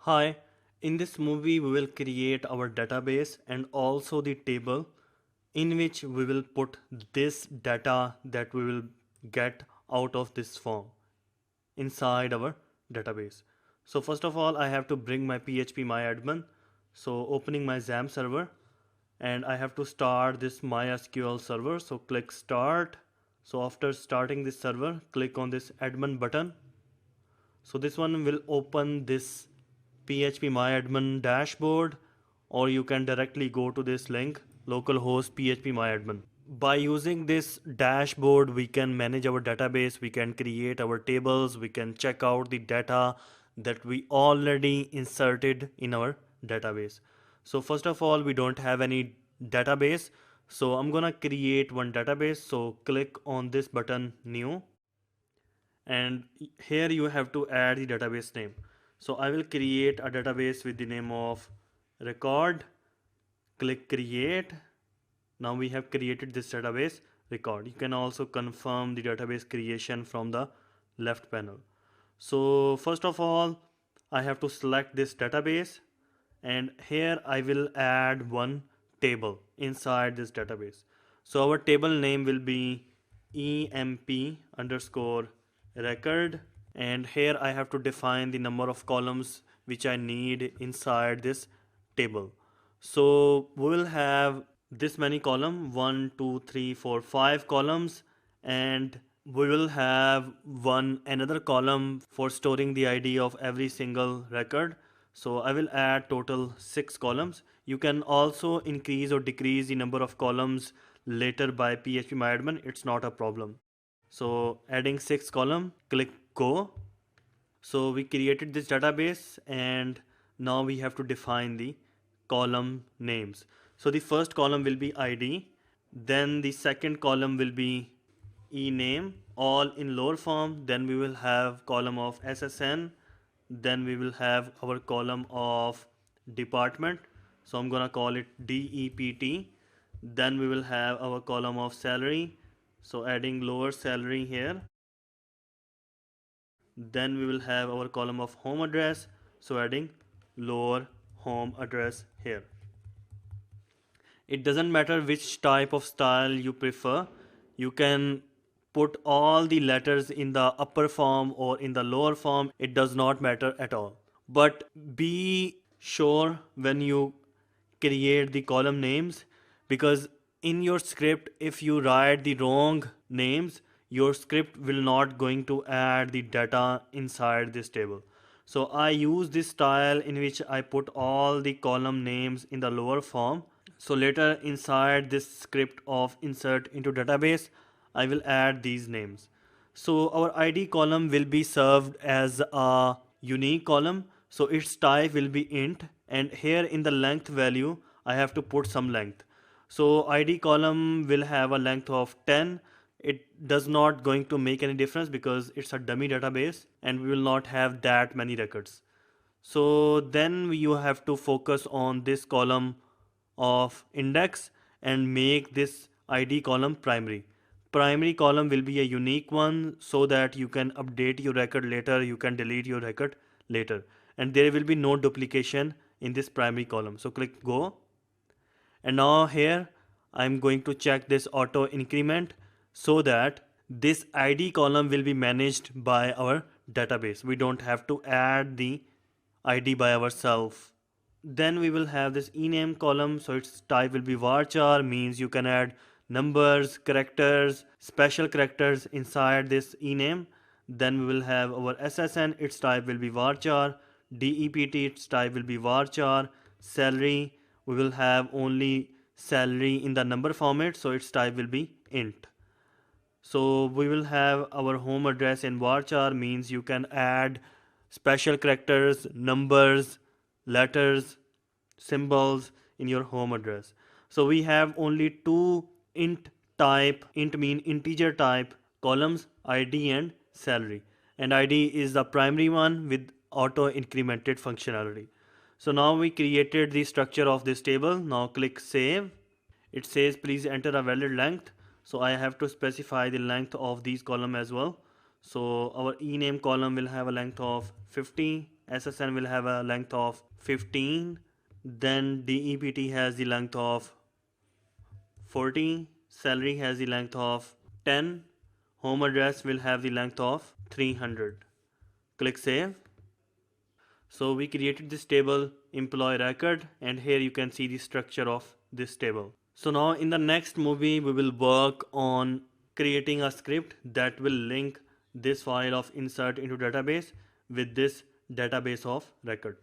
Hi, in this movie we will create our database and also the table in which we will put this data that we will get out of this form inside our database. So first of all I have to bring my PHP myadmin. So opening my XAMPP server and I have to start this MySQL server. So click start. So after starting this server, click on this admin button. So this one will open this PHP myadmin dashboard, or you can directly go to this link localhost PHP myadmin. By using this dashboard, we can manage our database, we can create our tables, we can check out the data that we already inserted in our database. So first of all, we don't have any database. So I'm gonna create one database. So click on this button new, and here you have to add the database name. So I will create a database with the name of record. Click create. Now we have created this database record. You can also confirm the database creation from the left panel. So first of all I have to select this database, and here I will add one table inside this database. So our table name will be emp underscore record, and here I have to define the number of columns which I need inside this table. So we will have this many column 1 2 3 4 5 columns, and we will have one another column for storing the ID of every single record. So I will add total 6 columns. You can also increase or decrease the number of columns later by PHP myadmin. It's not a problem. So adding 6 column, click go. So we created this database, and now we have to define the column names. So the first column will be ID, then the second column will be ename, all in lower form, then we will have column of SSN, then we will have our column of department. So I'm gonna call it DEPT. Then we will have our column of salary, so adding lower salary here. Then we will have our column of home address, so adding lower home address here. It doesn't matter which type of style you prefer. You can put all the letters in the upper form or in the lower form. It does not matter at all. But be sure when you create the column names, because in your script if you write the wrong names, your script will not going to add the data inside this table. So I use this style in which I put all the column names in the lower form. So later inside this script of insert into database, I will add these names. So our ID column will be served as a unique column. So its type will be int, and here in the length value, I have to put some length. So ID column will have a length of 10. It does not going to make any difference because it's a dummy database and we will not have that many records. So then you have to focus on this column of index and make this ID column primary. Primary column will be a unique one so that you can update your record later, you can delete your record later, and there will be no duplication in this primary column. So click go, and now here I'm going to check this auto increment so that this ID column will be managed by our database. We don't have to add the ID by ourselves. Then we will have this ename column, so its type will be varchar, means you can add numbers, characters, special characters inside this ename. Then we will have our SSN, its type will be varchar, DEPT, its type will be varchar, salary, we will have only salary in the number format, so its type will be int. So we will have our home address in varchar, means you can add special characters, numbers, letters, symbols in your home address. So we have only two int type, int mean integer type columns, ID and salary. And ID is the primary one with auto incremented functionality. So now we created the structure of this table. Now click save. It says please enter a valid length. So I have to specify the length of these column as well. So our ename column will have a length of 50 SSN will have a length of 15. Then DEPT has the length of 40. Salary has the length of 10. Home address will have the length of 300. Click save. So we created this table employee record, and here you can see the structure of this table. So now in the next movie we will work on creating a script that will link this file of insert into database with this database of record.